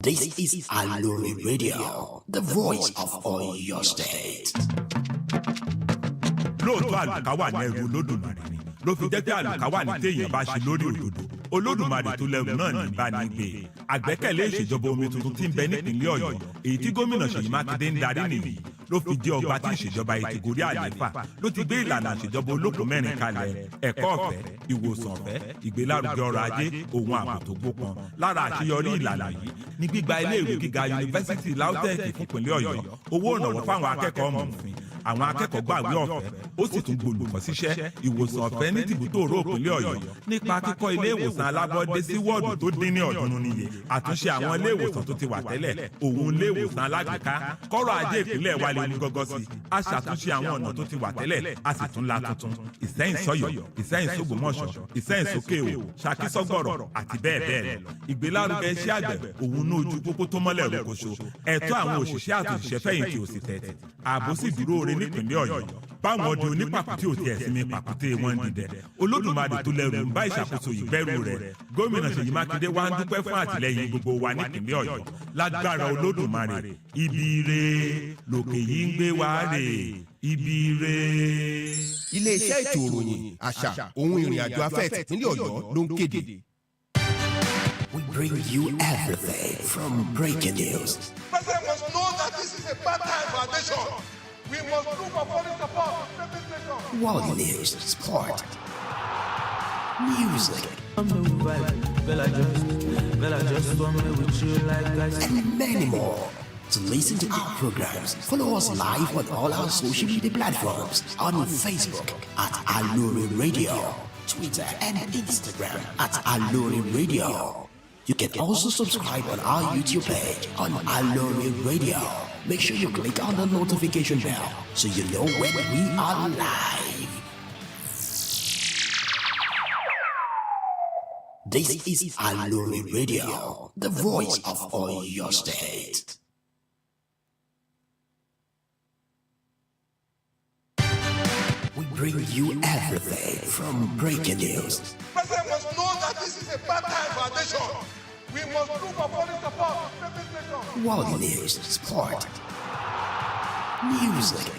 This is Aloore Radio, the voice of Oyo State. Lóòótọ́ àlùkáwà ní ẹrù Olódùmarè ni ló fi jẹ́ pé àlùkáwà ní téèyàn bá ṣe lórí òdodo Olódùmarè tó lẹ́rù náà ní bá ní gbé àgbẹ́kẹ̀lé ìṣèjọba omi tuntun tí ń bẹ nípìnlẹ̀ Ọ̀yọ́ èyí tí gómìnà Ṣèyí Mákindé ń darí nìyí ló fi jẹ́ ọba tí ìṣèjọba yìí ti gorí àlééfà ló ti gbé ìlànà ìṣèjọba olóko mẹ́rin kalẹ̀ ẹ̀kọ́ ọ̀fẹ́ ìwòsàn ọ̀fẹ́ ìgbélárugẹ ọrọ̀ ajé ohun ààbò tó gbópọn lára àṣeyọrí ìlànà yìí ní gbígba iléèwé gíga yunifásitì LAUTECH fúnpínlẹ̀ Ọ̀yọ́ owó ìrànwọ́ fáwọn akẹ́kọ̀ọ́ mọ̀ọ́fín àwọn akẹ́kọ̀ọ́ gbàwé ọ̀fẹ́ ó sì tún gbòlùkọ́ síṣẹ́ ìwòsàn ọ̀fẹ́ ní tìbútòrò ìpínlẹ̀ Ọ̀yọ́ nípa kíkọ́ ilé ìwòsàn alábọ́dé sí wọ́ọ̀dù tó dín ní ọ̀ọ́dúnrún níye àtúnṣe àwọn ilé ìwòsàn tó ti wà tẹ́lẹ̀ òun ilé ìwòsàn alágbèéká kọ́rọ̀ ajé ìpínlẹ̀ wa lè ní gọ́gọ́ sí a ṣàtúnṣe àwọn ọ̀nà tó ti wà tẹ́lẹ̀ a sì tún la tuntun Ìṣẹ́yìn sọ́yọ́ Ìṣẹ́yìn sógbómọ̀ṣọ́ Ìṣẹ́yìn sókèwò Ṣakí sọ́gbọ̀rọ̀ àti bẹ́ẹ̀ bẹ́ẹ̀ lọ ìgbélárugẹ iṣẹ́ àgbẹ̀ òun ní ojú pópó tó mọ́lẹ̀ rògbòṣo ẹ̀tọ́ àwọn òṣìṣẹ́ àtòṣìṣẹ́ fẹ̀yìntì ò sì tẹ̀tì ààbò sì dúró ore nípìnlẹ̀ Ọ̀yọ́ báwọn ọdún onípàkúté ò tiẹ̀ sinmi pàkúté wọn dìdẹ Olódùmarè tó lẹ́rù ń bá ìṣàkóso yìí bẹ̀rù rẹ̀ gómìnà Ṣèyí Mákindé wá ń dúpẹ́ fún àtìlẹ́yìn gbogbo wa nípìnlẹ̀ Ọ̀yọ́ lágbára Olódùmarè ibi ire lòkè yìí ń gbé wa rè ibi ire. Ilé-iṣẹ́ ètò ìròyìn àṣà ohun ìrìn àjò afẹ́ tìpínlẹ̀ Ọ̀yọ́ ló ń kéde. We bring you everything from breaking news. President must know that this is a bad time for our nation. We must look for foreign support to save this nation. World news, sport, music, and many more. To listen to our programs, follow us live on all our social media platforms on Facebook at Aloore Radio, Twitter and Instagram at Aloore Radio. You can also subscribe on our YouTube page on Aloore Radio. Make sure you click on the notification bell so you know when we are live. This is Aloore Radio, the voice of Oyo State. We bring you everything from breaking news. President must know that this is a bad time for our nation. We must look for foreign support to save this nation. World news, sport, music,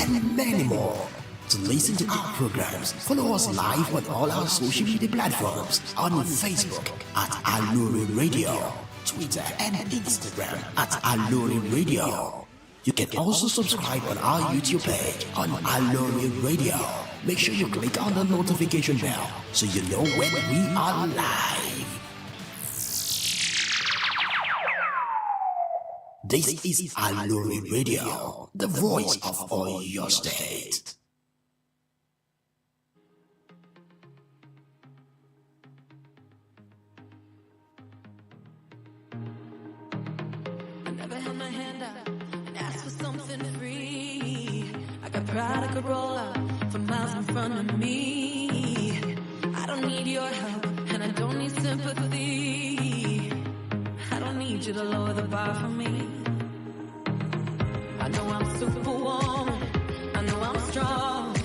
and many more. To listen to our programs, follow us live on all our social media platforms on Facebook at Aloore Radio, Twitter and Instagram at Aloore Radio. You can also subscribe on our YouTube page on Aloore Radio. Make sure you click on the notification bell so you know when we are live. This is Aloore Radio, the voice of Oyo State. I never held my hand out and asked for something free. I got pride, I could roll out for miles in front of me. I don't need your help and I don't need sympathy. I don't need you to lower the bar for me. I know I'm superwoman, I know I'm strong.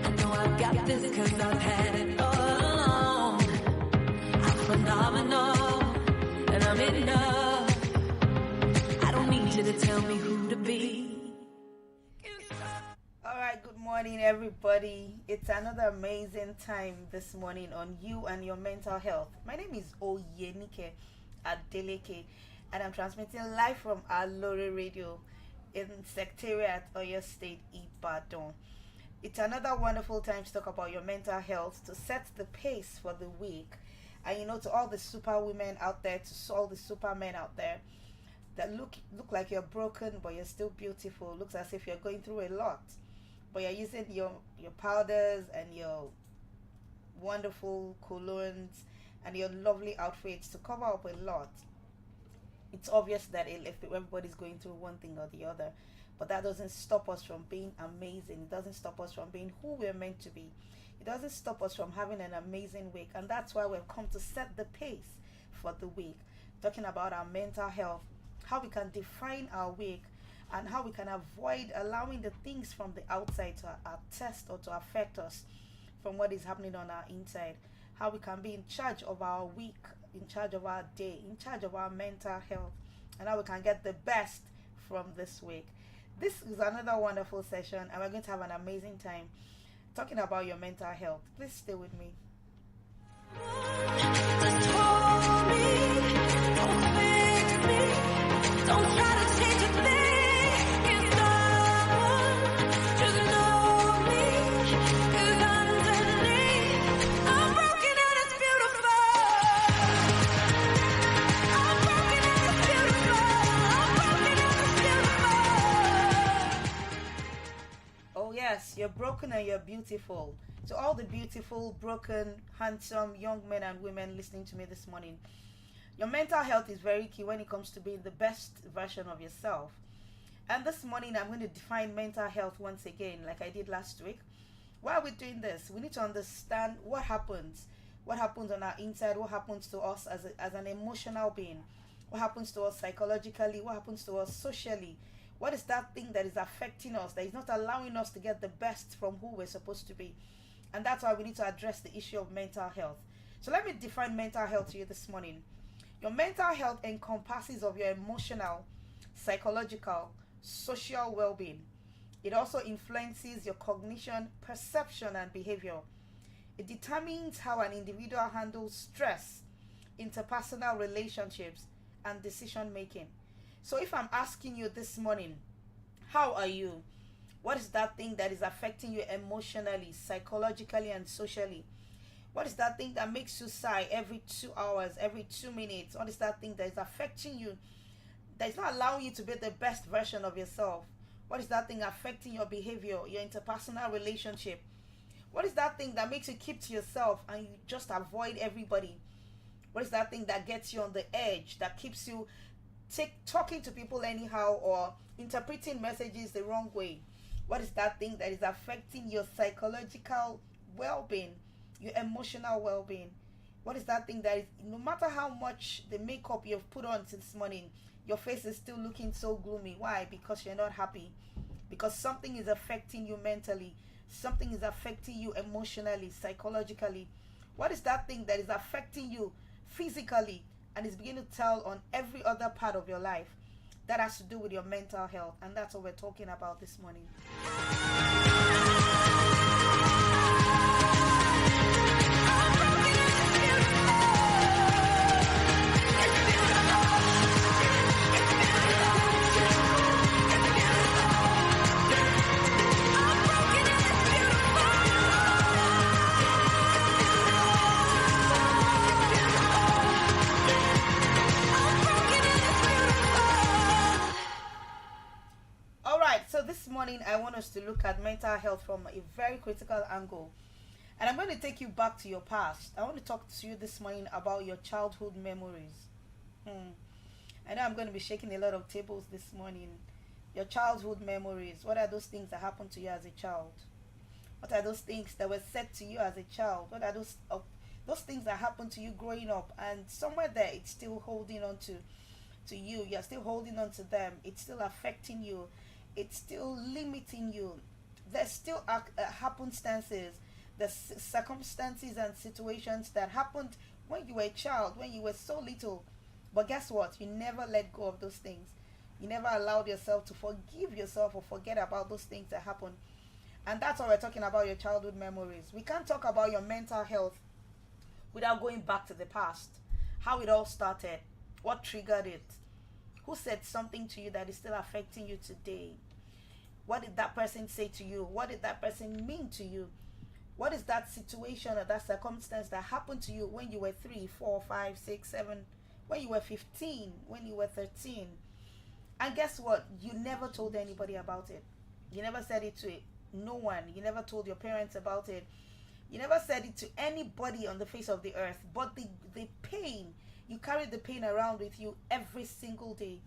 I know I've got this cause I've had it all along. I'm phenomenal and I'm enough. I don't need you to tell me who to be. Alright, good morning everybody. It's another amazing time this morning on you and your mental health. My name is Oyenike Adeleke and I'm transmitting live from Aloore Radio in Secretariat, Oyo State, Ibadan. It's another wonderful time to talk about your mental health, to set the pace for the week. And you know, to all the super women out there, to all the supermen out there that look like you're broken but you're still beautiful, looks as if you're going through a lot, but you're using your powders and your wonderful colognes and your lovely outfits to cover up a lot. It's obvious that everybody's going through one thing or the other, but that doesn't stop us from being amazing. It doesn't stop us from being who we're meant to be. It doesn't stop us from having an amazing week, and that's why we've come to set the pace for the week, talking about our mental health, how we can define our week, and how we can avoid allowing the things from the outside to attest or to affect us from what is happening on our inside. how we can be in charge of our week, in charge of our day, in charge of our mental health, and how we can get the best from this week. This is another wonderful session, and we're going to have an amazing time talking about your mental health. Please stay with me. Don't try to change a thing. It's someone. Just know me. 'Cause underneath, I'm broken and it's beautiful. I'm broken and it's beautiful. I'm broken and it's beautiful. Oh yes, you're broken and you're beautiful. To all the beautiful, broken, handsome young men and women listening to me this morning, your mental health is very key when it comes to being the best version of yourself. And this morning, I'm going to define mental health once again, like I did last week. Why are we doing this? We need to understand what happens on our inside, what happens to us as an emotional being, what happens to us psychologically, what happens to us socially. What is that thing that is affecting us, that is not allowing us to get the best from who we're supposed to be? And that's why we need to address the issue of mental health. So let me define mental health to you this morning. Your mental health encompasses of your emotional, psychological, social well-being. It also influences your cognition, perception, and behavior. It determines how an individual handles stress, interpersonal relationships, and decision making. So if I'm asking you this morning, how are you? What is that thing that is affecting you emotionally, psychologically, and socially? What is that thing that makes you sigh every 2 hours, every 2 minutes? What is that thing that is affecting you, that is not allowing you to be the best version of yourself? What is that thing affecting your behavior, your interpersonal relationship? What is that thing that makes you keep to yourself and you just avoid everybody? What is that thing that gets you on the edge, that keeps you talking to people anyhow or interpreting messages the wrong way? What is that thing that is affecting your psychological well-being, your emotional well-being? What is that thing that is, no matter how much the makeup you've put on since morning, your face is still looking so gloomy? Why? Because you're not happy. Because something is affecting you mentally. Something is affecting you emotionally, psychologically. What is that thing that is affecting you physically and is beginning to tell on every other part of your life? That has to do with your mental health, and that's what we're talking about this morning. This morning I want us to look at mental health from a very critical angle, and I'm going to take you back to your past. I want to talk to you this morning about your childhood memories. I know I'm going to be shaking a lot of tables this morning. Your childhood memories. What are those things that happened to you as a child? What are those things that were said to you as a child? What are those things that happened to you growing up, and somewhere there it's still holding on to you. You're still holding on to them. It's still affecting you. It's still limiting you. There's still happenstances, the circumstances and situations that happened when you were a child, when you were so little. But guess what? You never let go of those things. You never allowed yourself to forgive yourself or forget about those things that happened. And that's why we're talking about your childhood memories. We can't talk about your mental health without going back to the past. How it all started. What triggered it. Who said something to you that is still affecting you today? What did that person say to you? What did that person mean to you? What is that situation or that circumstance that happened to you when you were 3, 4, 5, 6, 7, when you were 15, when you were 13? And guess what? You never told anybody about it. You never said it to no one. You never told your parents about it. You never said it to anybody on the face of the earth. But the pain, you carry the pain around with you every single day.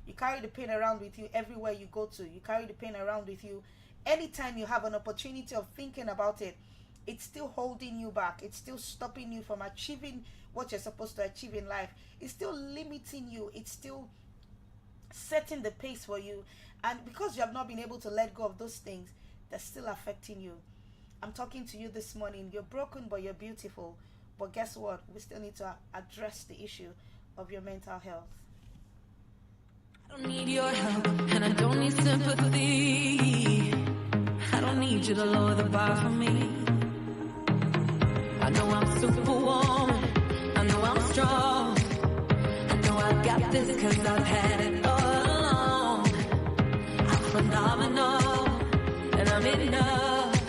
You carry the pain around with you everywhere you go to. You carry the pain around with you anytime you have an opportunity of thinking about it. It's still holding you back. It's still stopping you from achieving what you're supposed to achieve in life. It's still limiting you. It's still setting the pace for you. And because you have not been able to let go of those things, they're still affecting you. I'm talking to you this morning. You're broken, but you're beautiful. But guess what? We still need to address the issue of your mental health. I don't need your help, and I don't need sympathy. I don't need you to lower the bar for me. I know I'm superwoman, I know I'm strong. I know I got this because I've had it all along. I'm phenomenal, and I'm enough.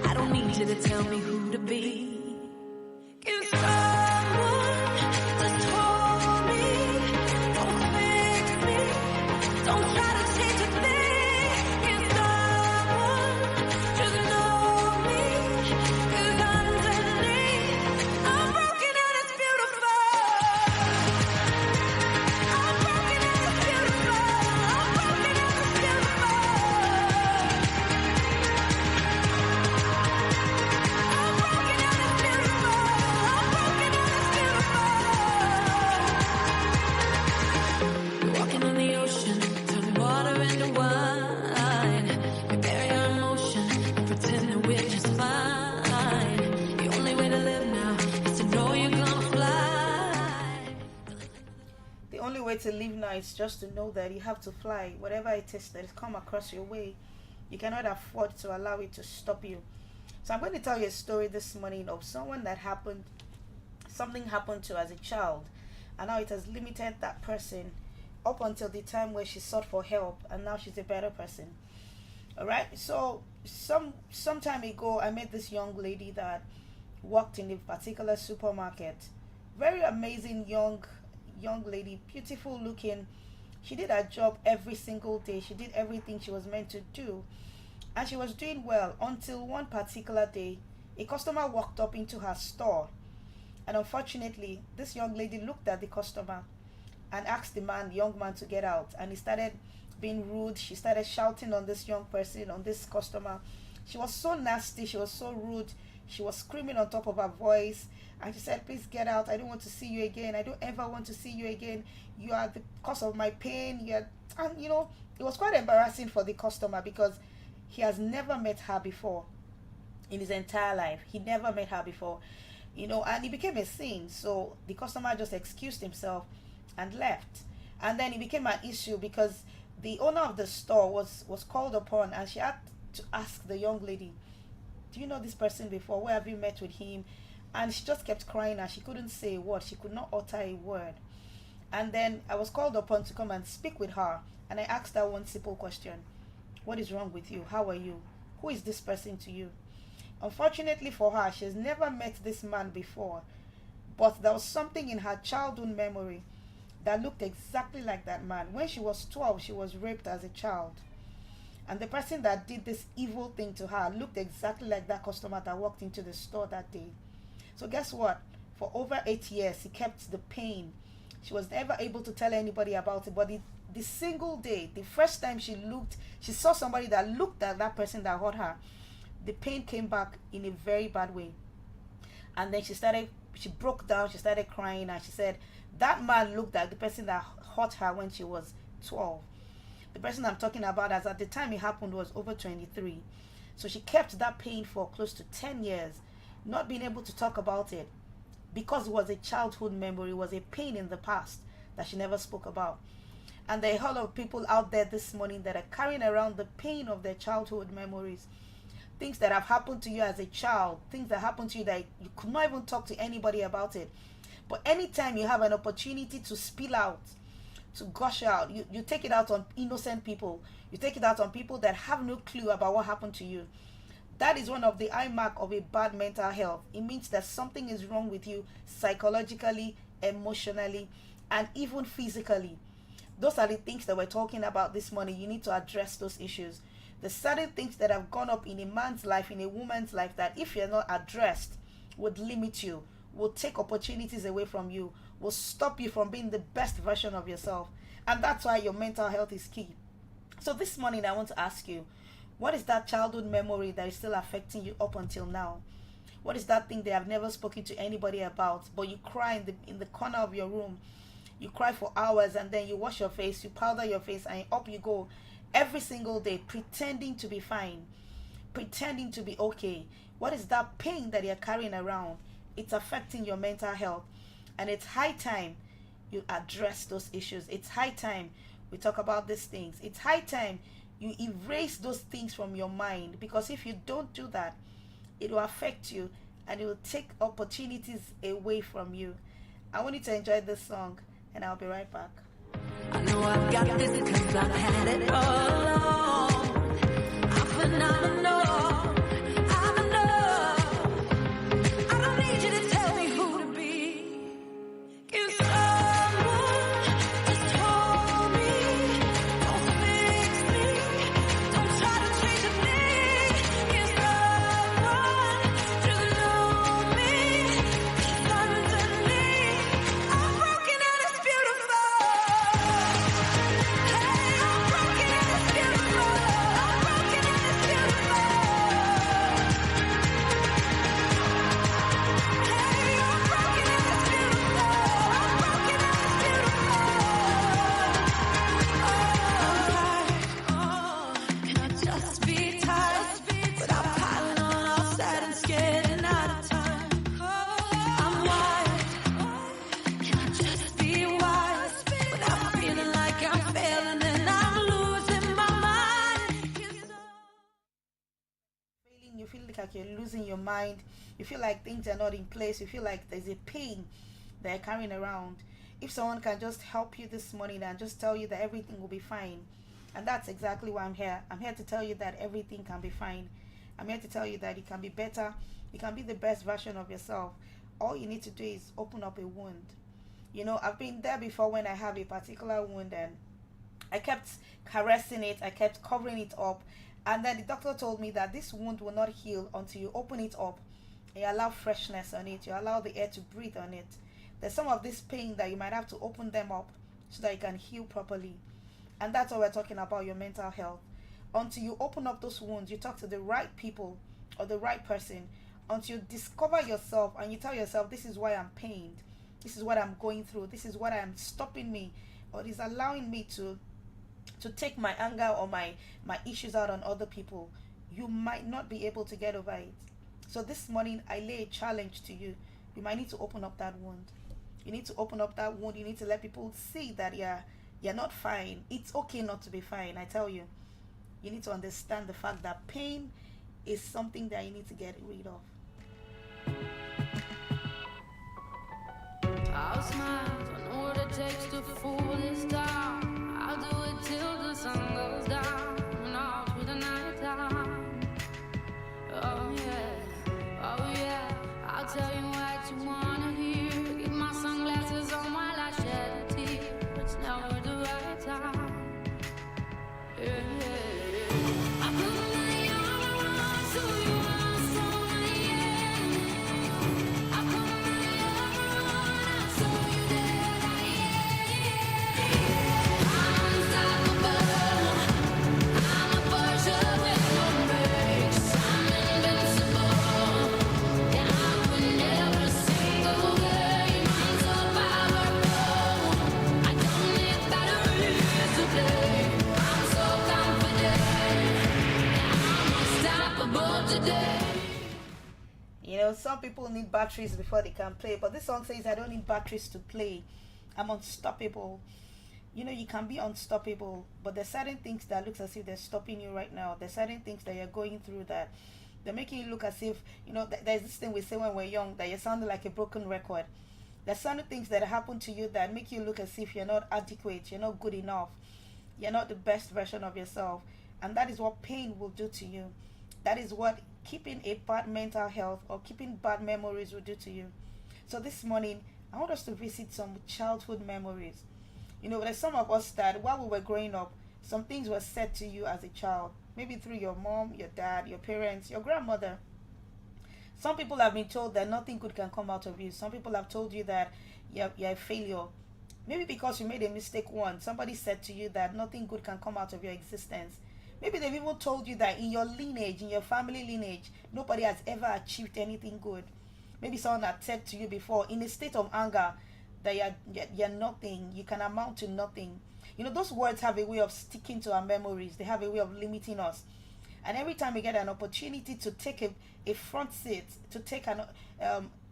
I don't need you to tell me who to be. Can someone just hold me? Don't fix me. Don't try to change a thing. Can someone just know me? 'Cause underneath, I'm broken and it's beautiful. I'm broken and it's beautiful. I'm broken and it's beautiful. I'm broken and it's beautiful. I'm broken and it's beautiful. You're walking on the ocean, turn water into wine. You bury your emotion and pretend that we're just fine. The only way to live now is to know you're gonna fly. The only way to live now is just to know that you have to fly. Whatever it is that has come across your way, you cannot afford to allow it to stop you. So I'm going to tell you a story this morning of something happened to as a child, and now it has limited that person up until the time where she sought for help, and now she's a better person. All right. So some time ago, I met this young lady that worked in a particular supermarket. Very amazing young lady, beautiful looking. She did her job every single day. She did everything she was meant to do, and she was doing well until one particular day, a customer walked up into her store, and unfortunately, this young lady looked at the customer and asked the young man to get out, and he started being rude. She started shouting on this young person, on this customer. She was so nasty, she was so rude, she was screaming on top of her voice, and she said, "Please get out, I don't want to see you again, I don't ever want to see you again, you are the cause of my pain." And it was quite embarrassing for the customer, because he has never met her before in his entire life. He never met her before, and it became a scene. So the customer just excused himself and left, and then it became an issue because the owner of the store was called upon, and she had to ask the young lady, "Do you know this person before? Where have you met with him?" And she just kept crying, and she couldn't say a word. She could not utter a word. And then I was called upon to come and speak with her, and I asked her one simple question: "What is wrong with you? How are you? Who is this person to you?" Unfortunately for her, she has never met this man before, but there was something in her childhood memory that looked exactly like that man. When she was 12, she was raped as a child, and the person that did this evil thing to her looked exactly like that customer that walked into the store that day. So guess what? For over 8 years, he kept the pain. She was never able to tell anybody about it, but the single day, the first time she saw somebody that looked at that person that hurt her, the pain came back in a very bad way. And then she broke down, she started crying, and she said that man looked at the person that hurt her when she was 12. The person I'm talking about, as at the time it happened, was over 23. So she kept that pain for close to 10 years, not being able to talk about it, because it was a childhood memory, it was a pain in the past that she never spoke about. And there are a lot of people out there this morning that are carrying around the pain of their childhood memories. Things that have happened to you as a child, things that happened to you that you could not even talk to anybody about it. But anytime you have an opportunity to spill out, to gush out, you take it out on innocent people. You take it out on people that have no clue about what happened to you. That is one of the eye mark of a bad mental health. It means that something is wrong with you psychologically, emotionally, and even physically. Those are the things that we're talking about this morning. You need to address those issues. The certain things that have gone up in a man's life, in a woman's life, that if you're not addressed, would limit you, will take opportunities away from you, will stop you from being the best version of yourself. And that's why your mental health is key. So this morning I want to ask you, what is that childhood memory that is still affecting you up until now? What is that thing they have never spoken to anybody about, but you cry in the corner of your room? You cry for hours, and then you wash your face, you powder your face, and up you go every single day, pretending to be fine, pretending to be okay. What is that pain that you're carrying around? It's affecting your mental health. And it's high time you address those issues. It's high time we talk about these things. It's high time you erase those things from your mind, because if you don't do that, it will affect you and it will take opportunities away from you. I want you to enjoy this song, and I'll be right back. I know I've got this because I've had it all along. I'm phenomenal. I'm enough. I don't need you to tell me who to be. Can someone just hold me? Don't fix me. Don't try to change me. Can someone just know me? 'Cause underneath, I'm broken and it's beautiful. Hey, I'm broken and it's beautiful. I'm broken and it's beautiful. Hey, I'm broken and it's beautiful. I'm broken and it's beautiful. Can I just be tired without piling on all sad and scared and out of time? I'm wired. Can I just be wise without feeling like I'm failing and I'm losing my mind? Failing, you feel like you're losing your mind, you feel like things are not in place, you feel like there's a pain that you're carrying around. If someone can just help you this morning and just tell you that everything will be fine, and that's exactly why I'm here. I'm here to tell you that everything can be fine. I'm here to tell you that it can be better. You can be the best version of yourself. All you need to do is open up a wound. I've been there before when I have a particular wound, and I kept caressing it, I kept covering it up, and then the doctor told me that this wound will not heal until you open it up and you allow freshness on it, you allow the air to breathe on it. There's some of this pain that you might have to open them up so that you can heal properly. And that's what we're talking about, your mental health. Until you open up those wounds, you talk to the right people or the right person, until you discover yourself and you tell yourself, this is why I'm pained, this is what I'm going through, this is what I'm stopping me, or it is allowing me to take my anger or my issues out on other people. You might not be able to get over it. So this morning I lay a challenge to you. You might need to open up that wound. You need to open up that wound. You need to let people see that you're not fine. It's okay not to be fine. I tell you, you need to understand the fact that pain is something that you need to get rid of. I'll smile, I know what it takes to fool this town. I'll do it till the sun goes down and all through the night time. Oh yeah, I'll tell you what you wanna hear. Keep my sunglasses on while I shed a tear. It's never the right time. Yeah. I put my armor on so you are strong, yeah. I put my armor on, I'll show you that I am. I'm unstoppable. I'm a Porsche with no brakes. I'm invincible. And I win every single game. I'm so powerful. I don't need batteries to play. I'm so confident. I'm unstoppable today. Some people need batteries before they can play, but this song says I don't need batteries to play. I'm unstoppable. You can be unstoppable, but there's certain things that looks as if they're stopping you right now. There's certain things that you're going through that they're making you look as if, there's this thing we say when we're young, that you're sounding like a broken record. There's certain things that happen to you that make you look as if you're not adequate, you're not good enough, you're not the best version of yourself. And that is what pain will do to you. That is what keeping a bad mental health or keeping bad memories will do to you. So this morning, I want us to visit some childhood memories. There's some of us that while we were growing up, some things were said to you as a child, maybe through your mom, your dad, your parents, your grandmother. Some people have been told that nothing good can come out of you. Some people have told you that you're a failure. Maybe because you made a mistake once, somebody said to you that nothing good can come out of your existence. Maybe they've even told you that in your lineage, in your family lineage, nobody has ever achieved anything good. Maybe someone had said to you before, in a state of anger, that you're nothing, you can amount to nothing. Those words have a way of sticking to our memories. They have a way of limiting us. And every time you get an opportunity to take a front seat, to take a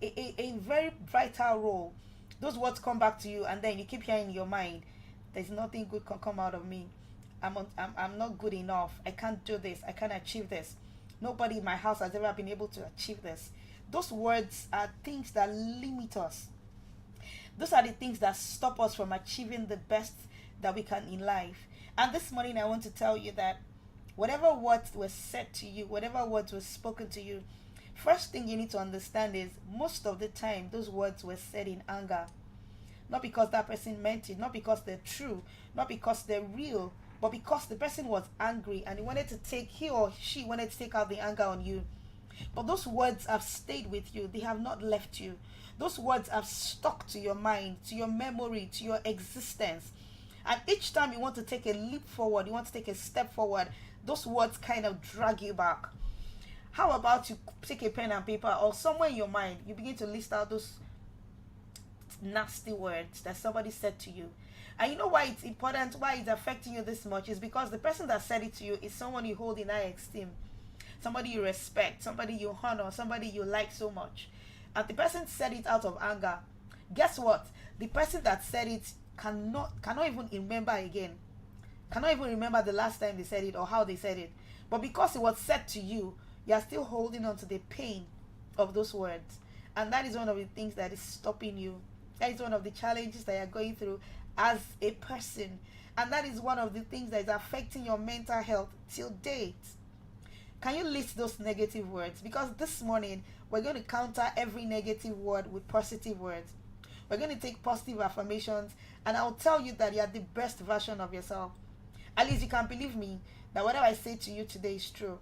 very vital role, those words come back to you, and then you keep hearing in your mind, there's nothing good can come out of me. I'm not good enough. I can't do this. I can't achieve this. Nobody in my house has ever been able to achieve this. Those words are things that limit us. Those are the things that stop us from achieving the best that we can in life. And this morning I want to tell you that whatever words were said to you, whatever words were spoken to you, first thing you need to understand is most of the time those words were said in anger. Not because that person meant it, not because they're true, not because they're real, but because the person was angry and he or she wanted to take out the anger on you. But those words have stayed with you. They have not left you. Those words have stuck to your mind, to your memory, to your existence. And each time you want to take a leap forward, you want to take a step forward, those words kind of drag you back. How about you take a pen and paper, or somewhere in your mind, you begin to list out those nasty words that somebody said to you. And you know why it's important, why it's affecting you this much, is because the person that said it to you is someone you hold in high esteem, somebody you respect, somebody you honor, somebody you like so much. And the person said it out of anger. Guess what? The person that said it cannot even remember again. Cannot even remember the last time they said it or how they said it. But because it was said to you, you are still holding on to the pain of those words. And that is one of the things that is stopping you. That is one of the challenges that you're going through as a person. And that is one of the things that is affecting your mental health till date. Can you list those negative words? Because this morning, we're going to counter every negative word with positive words. We're going to take positive affirmations, and I'll tell you that you're the best version of yourself. At least you can believe me that whatever I say to you today is true.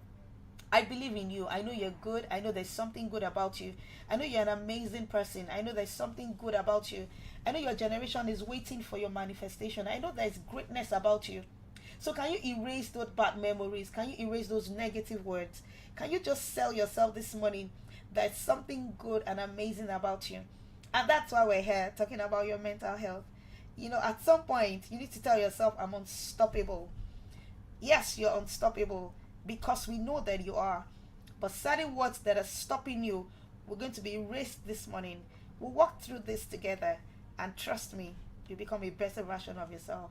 I believe in you. I know you're good. I know there's something good about you. I know you're an amazing person. I know there's something good about you. I know your generation is waiting for your manifestation. I know there's greatness about you. So can you erase those bad memories? Can you erase those negative words? Can you just sell yourself this morning? There's something good and amazing about you. And that's why we're here talking about your mental health. You know, at some point, you need to tell yourself, I'm unstoppable. Yes, you're unstoppable because we know that you are. But certain words that are stopping you, we're going to be erased this morning. We'll walk through this together. And trust me, you'll become a better version of yourself.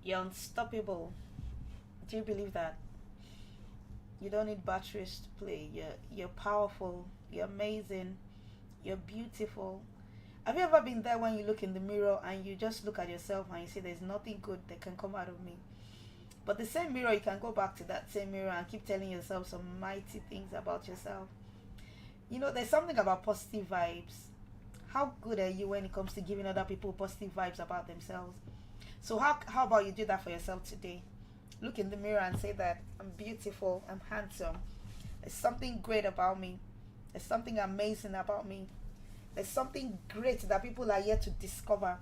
You're unstoppable. Do you believe that? You don't need batteries to play. You're powerful. You're amazing. You're beautiful. Have you ever been there when you look in the mirror and you just look at yourself and you say there's nothing good that can come out of me? But the same mirror, you can go back to that same mirror and keep telling yourself some mighty things about yourself. You know, there's something about positive vibes. How good are you when it comes to giving other people positive vibes about themselves? So how about you do that for yourself today? Look in the mirror and say that I'm beautiful, I'm handsome. There's something great about me. There's something amazing about me. There's something great that people are yet to discover.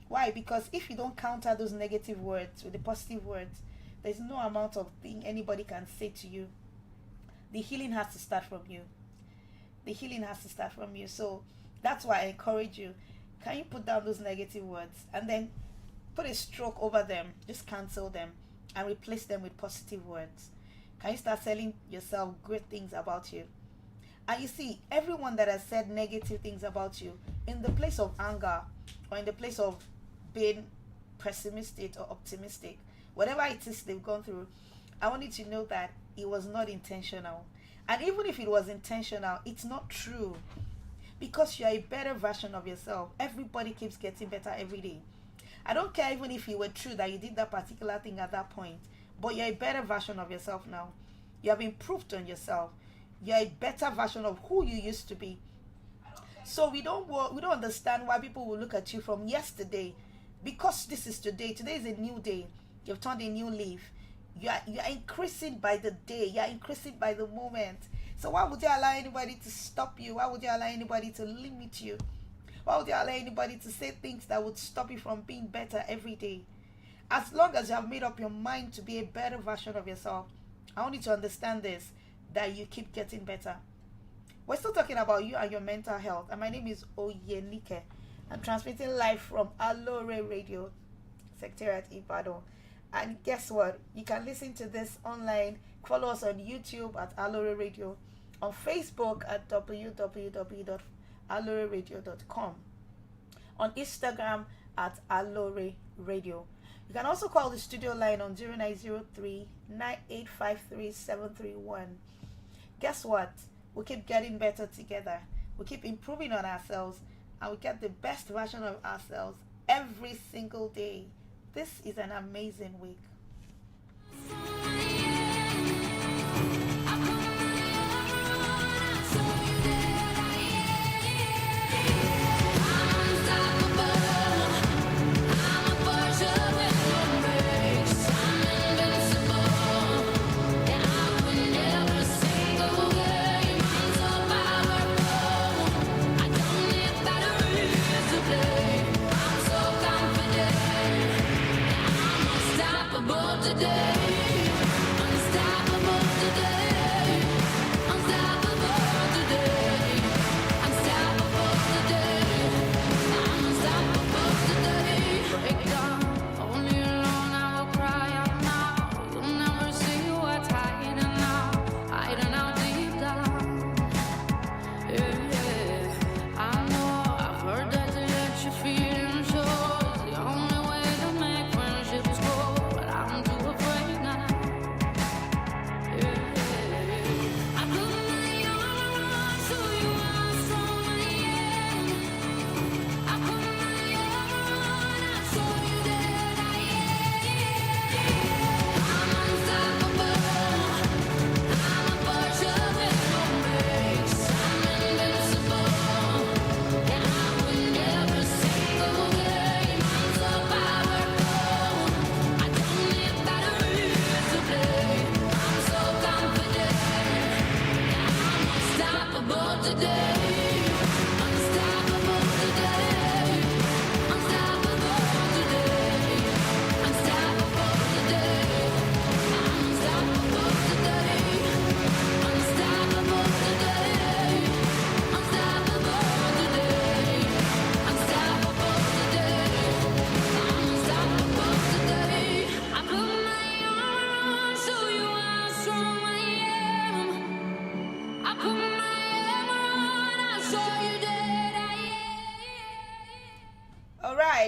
Why? Because if you don't counter those negative words with the positive words, there's no amount of thing anybody can say to you. The healing has to start from you. The healing has to start from you. So That's why I encourage you. Can you put down those negative words and then put a stroke over them? Just cancel them and replace them with positive words. Can you start telling yourself great things about you? And you see, everyone that has said negative things about you, in the place of anger or in the place of being pessimistic or optimistic, whatever it is they've gone through, I want you to know that it was not intentional. And even if it was intentional, it's not true. Because you're a better version of yourself. Everybody keeps getting better every day. I don't care even if it were true that you did that particular thing at that point, but you're a better version of yourself now. You have improved on yourself. You're a better version of who you used to be. So we don't understand why people will look at you from yesterday, because this is today. Today is a new day. You've turned a new leaf. You are increasing by the day. You are increasing by the moment. So why would you allow anybody to stop you? Why would you allow anybody to limit you? Why would you allow anybody to say things that would stop you from being better every day? As long as you have made up your mind to be a better version of yourself, I want you to understand this, that you keep getting better. We're still talking about you and your mental health. And my name is Oyenike. I'm transmitting live from Aloore Radio, Secretariat Ibadan. And guess what? You can listen to this online. Follow us on YouTube at Aloore Radio, on Facebook at www.aloreradio.com, on Instagram at Aloore Radio. You can also call the studio line on 0903 9853 731. Guess what? We keep getting better together. We keep improving on ourselves, and we get the best version of ourselves every single day. This is an amazing week.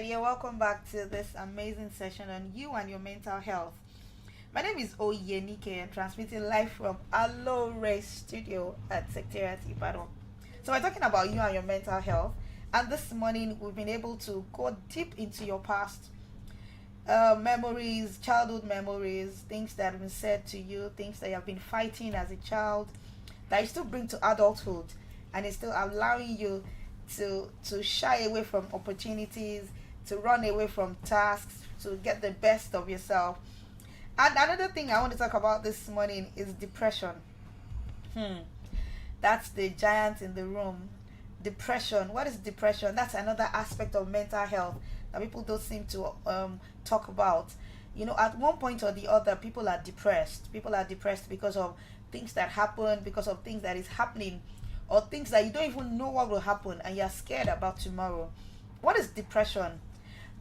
Yeah, welcome back to this amazing session on you and your mental health. My name is Oyenike. I'm transmitting live from Aloore Studio at Secretariat Ibadan. So we're talking about you and your mental health, and this morning we've been able to go deep into your past memories, childhood memories, things that have been said to you, things that you have been fighting as a child that you still bring to adulthood, and it's still allowing you to shy away from opportunities, to run away from tasks, to get the best of yourself. And another thing I want to talk about this morning is depression. That's the giant in the room. Depression. What is depression? That's another aspect of mental health that people don't seem to talk about. You know, at one point or the other, people are depressed. People are depressed because of things that happen, because of things that is happening or things that you don't even know what will happen and you're scared about tomorrow. What is depression?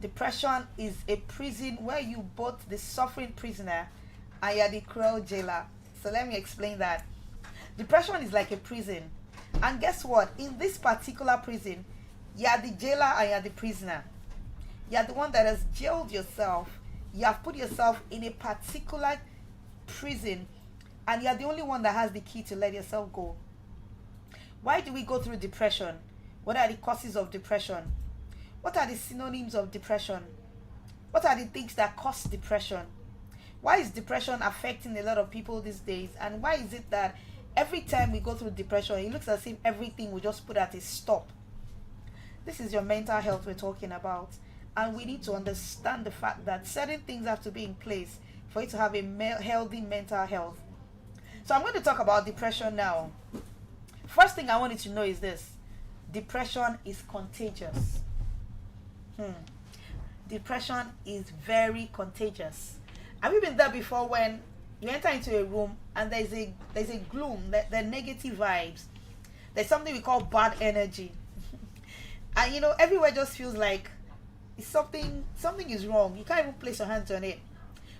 Depression is a prison where you both the suffering prisoner and you're the cruel jailer. So let me explain that. Depression is like a prison. And guess what? In this particular prison, you're the jailer and you're the prisoner. You're the one that has jailed yourself. You have put yourself in a particular prison, and you're the only one that has the key to let yourself go. Why do we go through depression? What are the causes of depression? What are the synonyms of depression? What are the things that cause depression? Why is depression affecting a lot of people these days? And why is it that every time we go through depression, it looks as if everything will just put at a stop? This is your mental health we're talking about. And we need to understand the fact that certain things have to be in place for you to have a healthy mental health. So I'm going to talk about depression now. First thing I want you to know is this. Depression is contagious. Depression is very contagious. Have you been there before when you enter into a room and there's a gloom, there are negative vibes, there's something we call bad energy, and you know everywhere just feels like something is wrong. You can't even place your hands on it,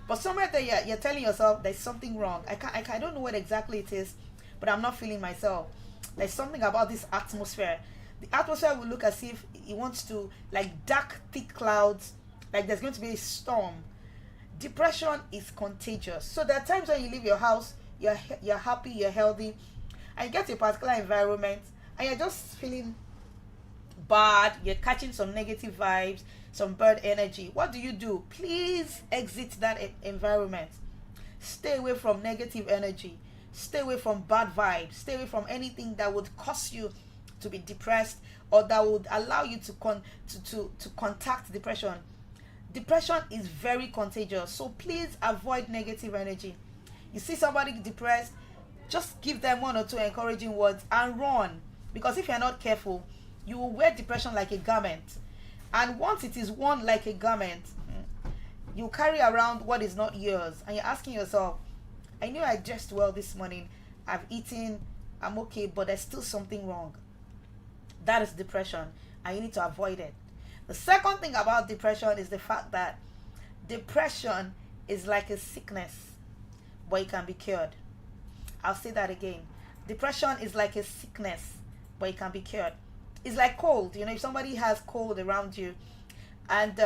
but somewhere there you're telling yourself there's something wrong. I don't know what exactly it is, but I'm not feeling myself. There's something about this atmosphere. The atmosphere will look as if it wants to, like dark thick clouds, like there's going to be a storm. Depression is contagious. So there are times when you leave your house, you're happy, you're healthy, and you get to a particular environment and you're just feeling bad, you're catching some negative vibes, some bad energy. What do? Please exit that environment. Stay away from negative energy. Stay away from bad vibes. Stay away from anything that would cause you to be depressed or that would allow you to contact depression. Depression is very contagious, so please avoid negative energy. You see somebody depressed, just give them one or two encouraging words and run, because if you're not careful, you will wear depression like a garment, and once it is worn like a garment, you carry around what is not yours, and you're asking yourself, I knew I dressed well this morning, I've eaten, I'm okay, but there's still something wrong. That is depression, and you need to avoid it. The second thing about depression is the fact that depression is like a sickness, but it can be cured. I'll say that again. Depression is like a sickness, but it can be cured. It's like cold. You know, if somebody has cold around you and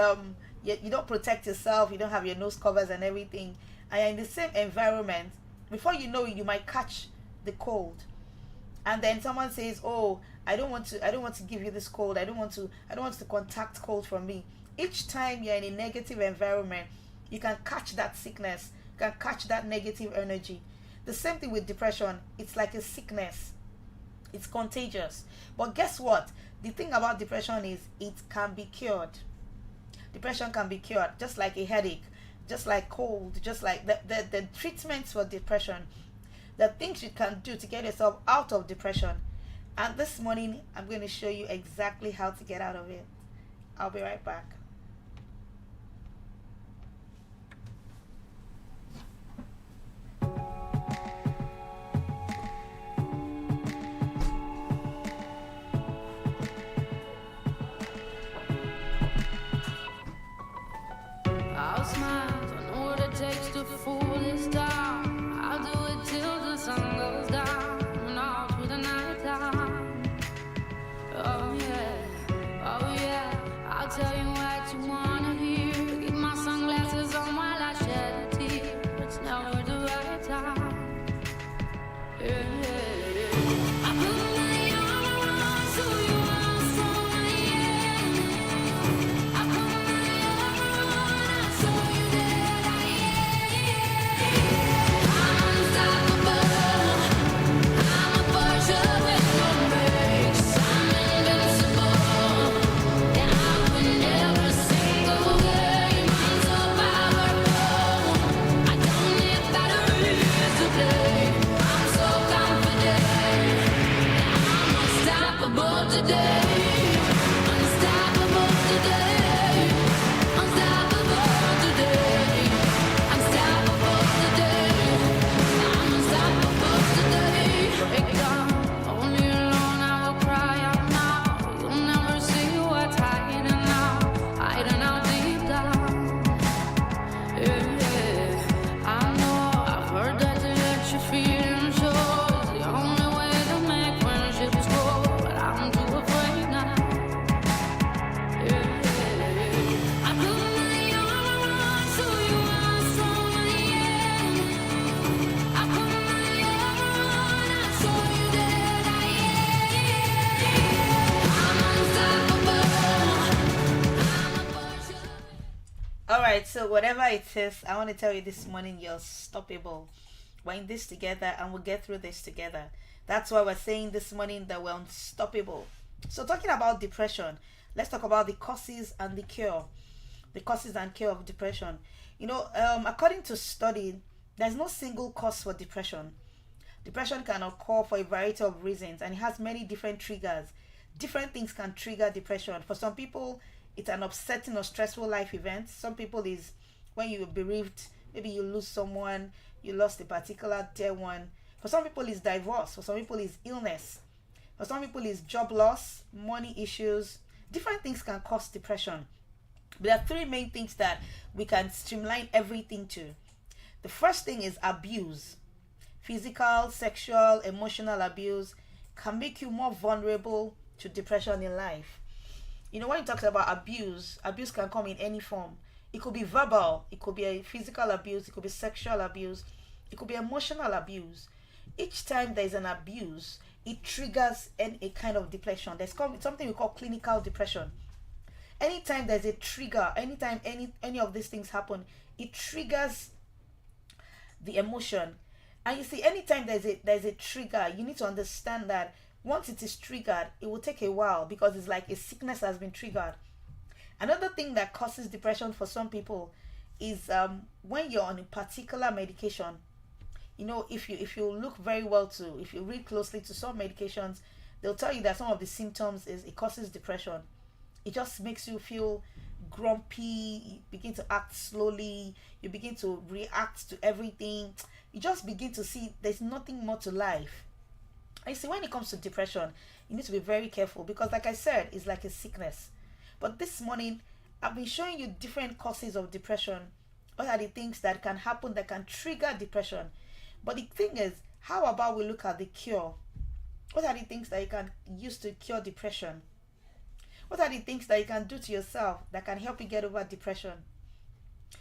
you don't protect yourself, you don't have your nose covers and everything, and you're in the same environment, before you know it, you might catch the cold. And then someone says, oh, I don't want to give you this cold. I don't want to contact cold from me. Each time you're in a negative environment, you can catch that sickness. You can catch that negative energy. The same thing with depression. It's like a sickness. It's contagious. But guess what? The thing about depression is it can be cured. Depression can be cured, just like a headache, just like cold, just like the treatments for depression. The things you can do to get yourself out of depression. And this morning, I'm going to show you exactly how to get out of it. I'll be right back. I'll smile, I know what it takes to fool this town. I'll do it till the sun goes down and all through the night time. Oh yeah, I'll tell you what you wanna hear. Keep my sunglasses on while I shed a tear. It's never the right time. Yeah. I put my armor on so you won't throw my hand. I put my armor on, I saw you that I am. I'm unstoppable. I'm a Porsche with no brakes. I'm invincible. Yeah, I win every single game. I'm so powerful. I don't need batteries to play. I'm so confident. right, so whatever it is, I want to tell you this morning, you're stoppable. We're in this together and we'll get through this together. That's why we're saying this morning that we're unstoppable. So, talking about depression, let's talk about the causes and the cure. The causes and cure of depression. According to study, there's no single cause for depression. Depression can occur for a variety of reasons and it has many different triggers. Different things can trigger depression. For some people, it's an upsetting or stressful life event. Some people is when you're bereaved, maybe you lose someone, you lost a particular dear one. For some people, it's divorce. For some people, it's illness. For some people, it's job loss, money issues. Different things can cause depression. But there are three main things that we can streamline everything to. The first thing is abuse. Physical, sexual, emotional abuse can make you more vulnerable to depression in life. When you talk about abuse can come in any form. It could be verbal, it could be a physical abuse, it could be sexual abuse, it could be emotional abuse. Each time there's an abuse, it triggers a kind of depression. There's something we call clinical depression. Anytime there's a trigger, anytime any of these things happen, it triggers the emotion. And you see, anytime there's a trigger, you need to understand that once it is triggered, it will take a while because it's like a sickness has been triggered. Another thing that causes depression for some people is when you're on a particular medication. If you look very well if you read closely to some medications, they'll tell you that some of the symptoms is it causes depression. It just makes you feel grumpy, you begin to act slowly, you begin to react to everything. You just begin to see there's nothing more to life. And you see, when it comes to depression, you need to be very careful because, like I said, it's like a sickness. But this morning, I've been showing you different causes of depression. What are the things that can happen that can trigger depression? But the thing is, how about we look at the cure? What are the things that you can use to cure depression? What are the things that you can do to yourself that can help you get over depression?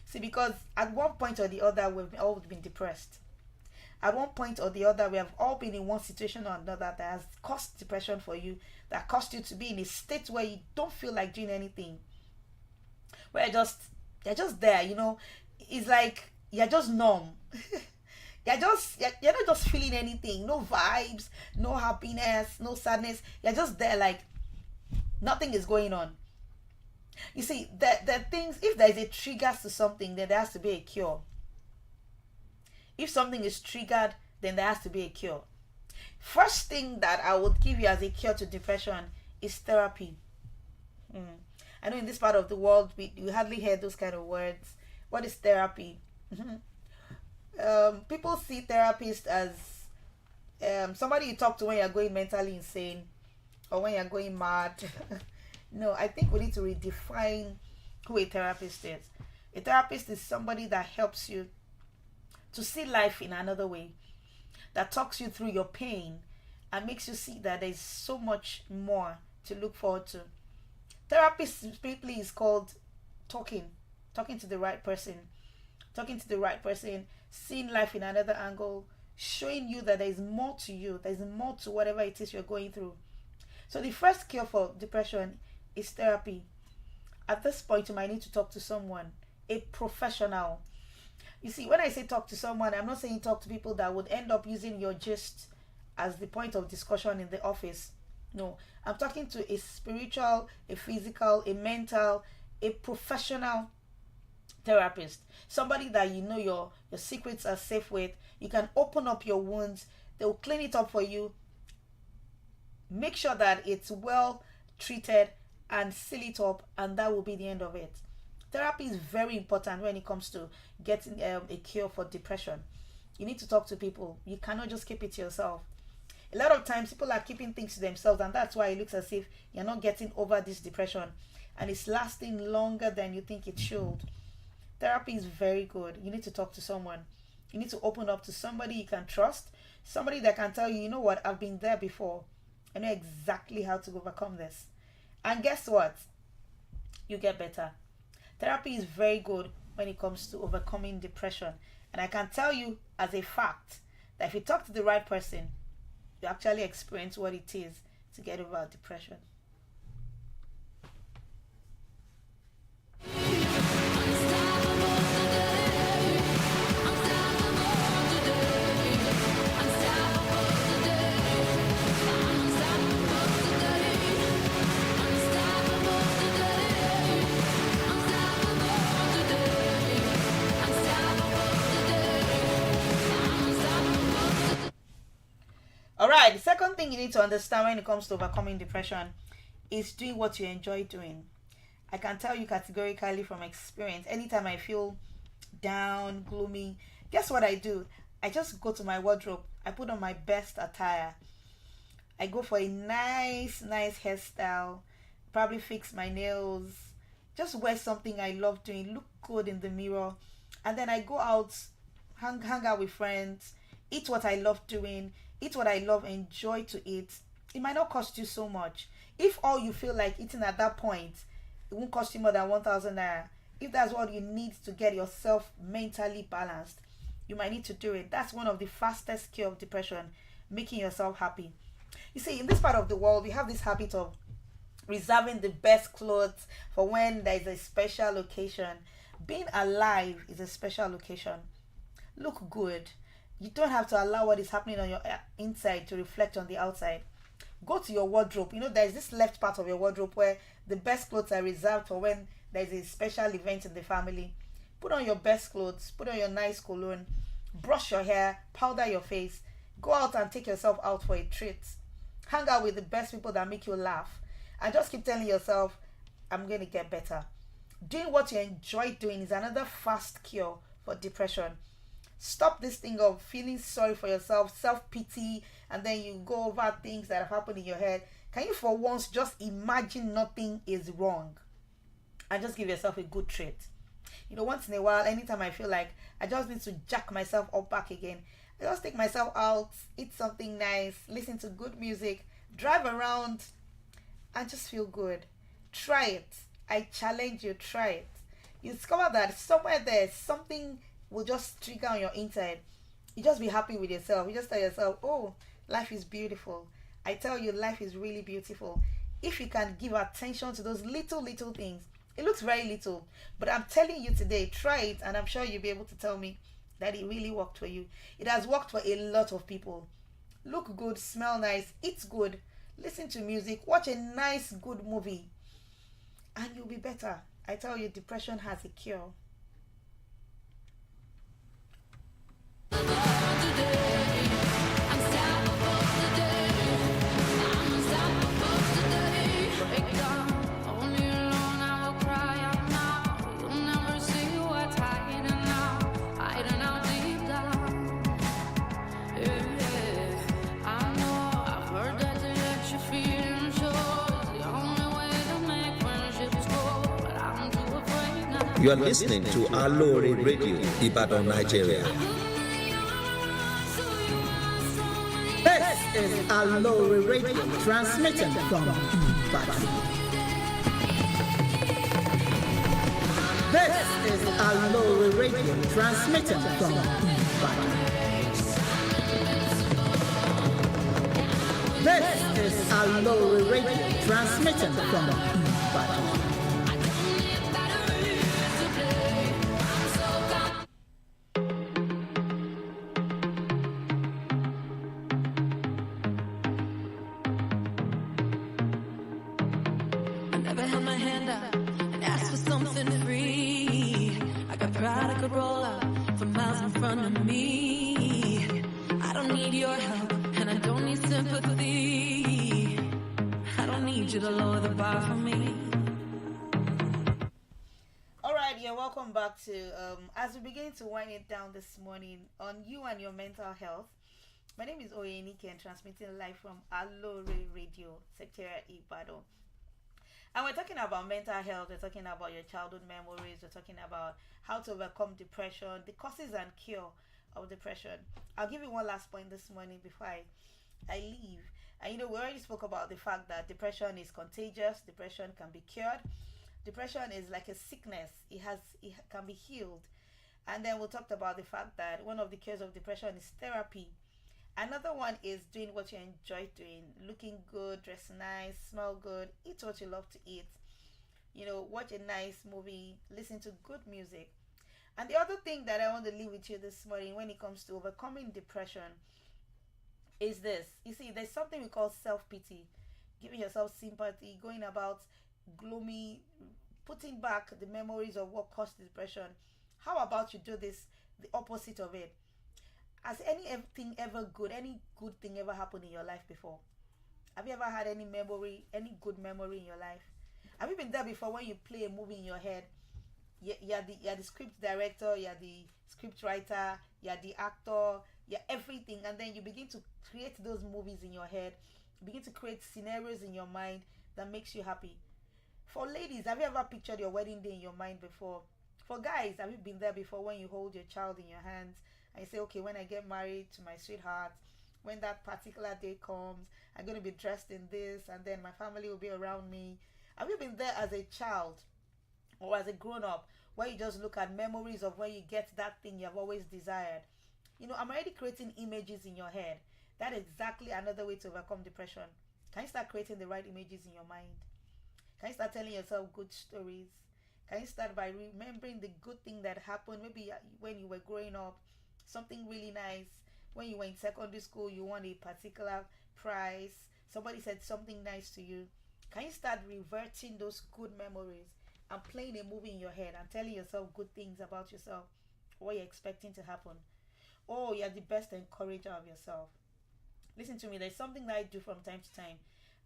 See, because at one point or the other, we've all been depressed. At one point or the other, we have all been in one situation or another that has caused depression for you, that caused you to be in a state where you don't feel like doing anything. Where you're just there, It's like you're just numb. You're not just feeling anything. No vibes, no happiness, no sadness. You're just there like nothing is going on. You see, the things, if there is a trigger to something, then there has to be a cure. If something is triggered, then there has to be a cure. First thing that I would give you as a cure to depression is therapy. I know in this part of the world, we hardly hear those kind of words. What is therapy? People see therapists as somebody you talk to when you're going mentally insane or when you're going mad. No, I think we need to redefine who a therapist is. A therapist is somebody that helps you to see life in another way, that talks you through your pain and makes you see that there's so much more to look forward to. Therapy simply is called talking to the right person, seeing life in another angle, showing you that there's more to you, there's more to whatever it is you're going through. So the first cure for depression is therapy. At this point, you might need to talk to someone, a professional. You see, when I say talk to someone, I'm not saying talk to people that would end up using your gist as the point of discussion in the office. No, I'm talking to a spiritual, a physical, a mental, a professional therapist. Somebody that your secrets are safe with. You can open up your wounds. They will clean it up for you. Make sure that it's well treated and seal it up, and that will be the end of it. Therapy is very important when it comes to getting a cure for depression. You need to talk to people. You cannot just keep it to yourself. A lot of times people are keeping things to themselves, and that's why it looks as if you're not getting over this depression and it's lasting longer than you think it should. Therapy is very good. You need to talk to someone. You need to open up to somebody you can trust, somebody that can tell you, you know what, I've been there before. I know exactly how to overcome this. And guess what? You get better. Therapy is very good when it comes to overcoming depression. And I can tell you as a fact that if you talk to the right person, you actually experience what it is to get over depression. Unstoppable. right, the second thing you need to understand when it comes to overcoming depression is doing what you enjoy doing. I can tell you categorically from experience, anytime I feel down, gloomy, guess what I do? I just go to my wardrobe, I put on my best attire, I go for a nice hairstyle, probably fix my nails, just wear something I love doing, look good in the mirror, and then I go out, hang out with friends, eat what I love doing, eat what I love, enjoy to eat. It might not cost you so much. If all you feel like eating at that point, it won't cost you more than 1,000 naira. If that's what you need to get yourself mentally balanced, you might need to do it. That's one of the fastest cure of depression, making yourself happy. You see, in this part of the world, we have this habit of reserving the best clothes for when there is a special occasion. Being alive is a special occasion. Look good. You don't have to allow what is happening on your inside to reflect on the outside. Go to your wardrobe. You know, there's this left part of your wardrobe where the best clothes are reserved for when there's a special event in the family. Put on your best clothes, put on your nice cologne, brush your hair, powder your face, go out and take yourself out for a treat. Hang out with the best people that make you laugh, and just keep telling yourself, I'm going to get better. Doing what you enjoy doing is another fast cure for depression. Stop this thing of feeling sorry for yourself, self-pity, and then you go over things that have happened in your head. Can you for once just imagine nothing is wrong and just give yourself a good treat? You know, once in a while, anytime I feel like I just need to jack myself up back again, I just take myself out, eat something nice, listen to good music, drive around, and just feel good. Try it. I challenge you, try it. You discover that somewhere there, something will just trigger on your inside. You just be happy with yourself. You just tell yourself, oh, life is beautiful. I tell you, life is really beautiful. If you can give attention to those little things, it looks very little, but I'm telling you today, try it, and I'm sure you'll be able to tell me that it really worked for you. It has worked for a lot of people. Look good, smell nice, eat good, listen to music, watch a nice, good movie, and you'll be better. I tell you, depression has a cure. You are listening to Aloore Radio, Ibadan, Nigeria. This is Aloore Radio, transmitting from Ibadan. This is Aloore Radio, transmitting from Ibadan. This is Aloore Radio, transmitting from Ibadan. Never held my hand out and asked for something free. I got pride I could roll out for miles in front of me. I don't need your help and I don't need sympathy. I don't need you to lower the bar for me. Alright, yeah, welcome back to as we begin to wind it down this morning on you and your mental health. My name is Oyenike and transmitting live from Aloore Radio, Secretariat Ibadan. And we're talking about mental health, we're talking about your childhood memories, we're talking about how to overcome depression, the causes and cure of depression. I'll give you one last point this morning before I leave. And you know, we already spoke about the fact that depression is contagious, depression can be cured. Depression is like a sickness, it can be healed. And then we talked about the fact that one of the cures of depression is therapy. Another one is doing what you enjoy doing, looking good, dress nice, smell good, eat what you love to eat. You know, watch a nice movie, listen to good music. And the other thing that I want to leave with you this morning when it comes to overcoming depression is this. You see, there's something we call self-pity, giving yourself sympathy, going about gloomy, putting back the memories of what caused depression. How about you do this, the opposite of it? Has anything ever good, any good thing ever happened in your life before? Have you ever had any memory, any good memory in your life? Have you been there before when you play a movie in your head? You're the script director, you're the script writer, you're the actor, you're everything, and then you begin to create those movies in your head. You begin to create scenarios in your mind that makes you happy. For ladies, have you ever pictured your wedding day in your mind before? For guys, have you been there before when you hold your child in your hands and you say, okay, when I get married to my sweetheart, when that particular day comes, I'm going to be dressed in this, and then my family will be around me. Have you been there as a child or as a grown-up where you just look at memories of when you get that thing you have always desired? You know, I'm already creating images in your head. That is exactly another way to overcome depression. Can you start creating the right images in your mind? Can you start telling yourself good stories? Can you start by remembering the good thing that happened maybe when you were growing up, something really nice? When you were in secondary school, you won a particular prize, somebody said something nice to you. Can you start reverting those good memories and playing a movie in your head and telling yourself good things about yourself, what you're expecting to happen? Oh, you're the best encourager of yourself. Listen to me, there's something that I do from time to time.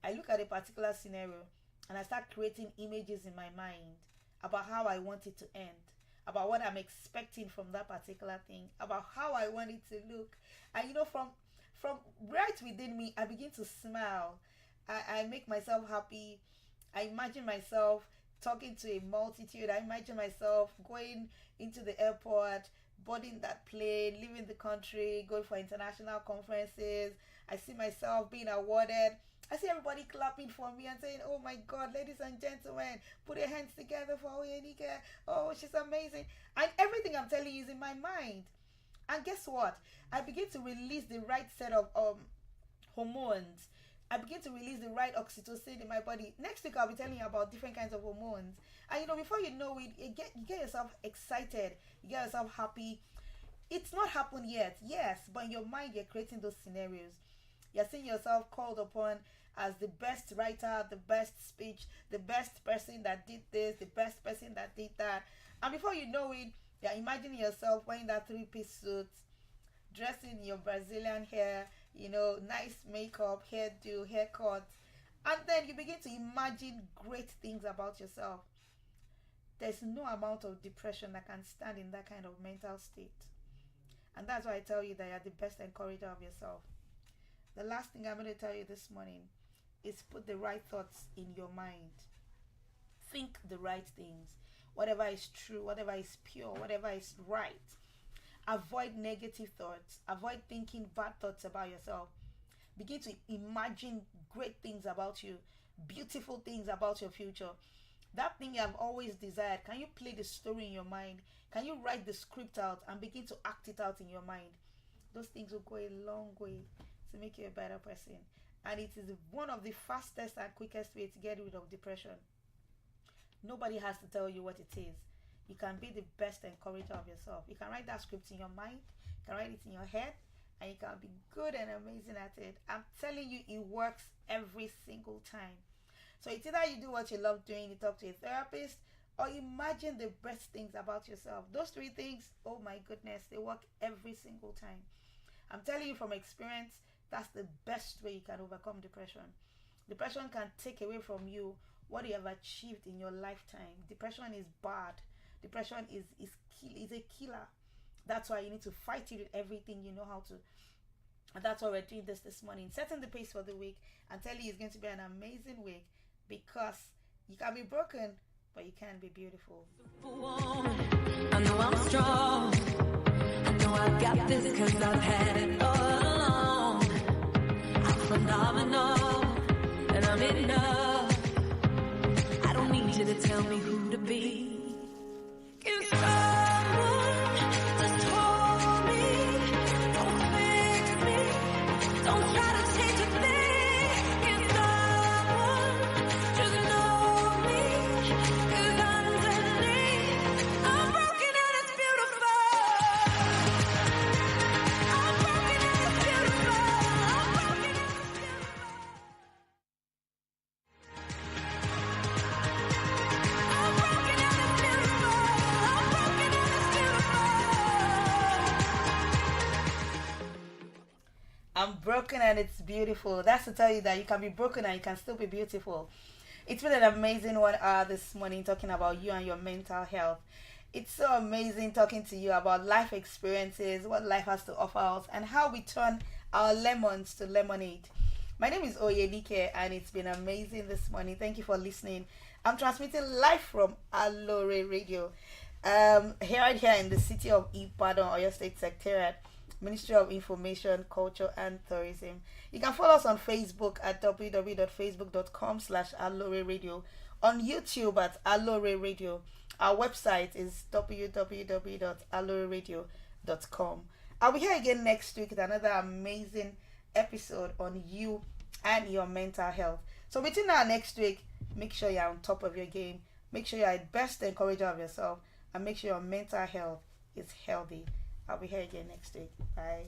I look at a particular scenario and I start creating images in my mind about how I want it to end, about what I'm expecting from that particular thing, about how I want it to look. And you know, from right within me, I begin to smile. I make myself happy. I imagine myself talking to a multitude. I imagine myself going into the airport, boarding that plane, leaving the country, going for international conferences. I see myself being awarded. I see everybody clapping for me and saying, oh my God, ladies and gentlemen, put your hands together for Oyenike. Oh, she's amazing. And everything I'm telling you is in my mind. And guess what? I begin to release the right set of hormones. I begin to release the right oxytocin in my body. Next week, I'll be telling you about different kinds of hormones. And you know, before you know it, you get yourself excited. You get yourself happy. It's not happened yet, yes, but in your mind, you're creating those scenarios. You're seeing yourself called upon as the best writer, the best speech, the best person that did this, the best person that did that. And before you know it, you're imagining yourself wearing that 3-piece suit, dressing your Brazilian hair, you know, nice makeup, hairdo, haircut. And then you begin to imagine great things about yourself. There's no amount of depression that can stand in that kind of mental state. And that's why I tell you that you're the best encourager of yourself. The last thing I'm going to tell you this morning is put the right thoughts in your mind. Think the right things. Whatever is true, whatever is pure, whatever is right. Avoid negative thoughts. Avoid thinking bad thoughts about yourself. Begin to imagine great things about you, beautiful things about your future. That thing you have always desired, can you play the story in your mind? Can you write the script out and begin to act it out in your mind? Those things will go a long way to make you a better person. And it is one of the fastest and quickest way to get rid of depression. Nobody has to tell you what it is. You can be the best encourager of yourself. You can write that script in your mind, you can write it in your head, and you can be good and amazing at it. I'm telling you, it works every single time. So it's either you do what you love doing, you talk to a therapist, or imagine the best things about yourself. Those 3 things, oh my goodness, they work every single time. I'm telling you from experience, that's the best way you can overcome depression. Depression can take away from you what you have achieved in your lifetime. Depression is bad. Depression is a killer. That's why you need to fight it with everything you know how to. And that's why we're doing this morning. Setting the pace for the week and telling you it's going to be an amazing week, because you can be broken, but you can be beautiful. I know I'm strong. I know I've got this because I've had it all along. I'm phenomenal and I'm enough. I don't need you to tell me who to be. Can someone just hold me? Don't fix me. Don't try to change a thing. Can someone just know me? 'Cause underneath, I'm broken and it's beautiful. I'm broken and it's beautiful. I'm broken and it's beautiful. I'm broken and it's I'm broken and it's beautiful. That's to tell you that you can be broken and you can still be beautiful. It's been an amazing 1 hour this morning talking about you and your mental health. It's so amazing talking to you about life experiences, what life has to offer us, and how we turn our lemons to lemonade. My name is Oyenike, and it's been amazing this morning. Thank you for listening. I'm transmitting live from Aloore Radio, here in the city of Ibadan, Oyo State Secretariat, Ministry of Information, Culture and Tourism. You can follow us on Facebook at www.facebook.com/Aloore Radio, on YouTube at Aloore Radio. Our website is www.alooreradio.com. I'll be here again next week with another amazing episode on you and your mental health. So between now and next week, make sure you're on top of your game. Make sure you're the best encourager of yourself, and make sure your mental health is healthy. I'll be here again next week. Bye.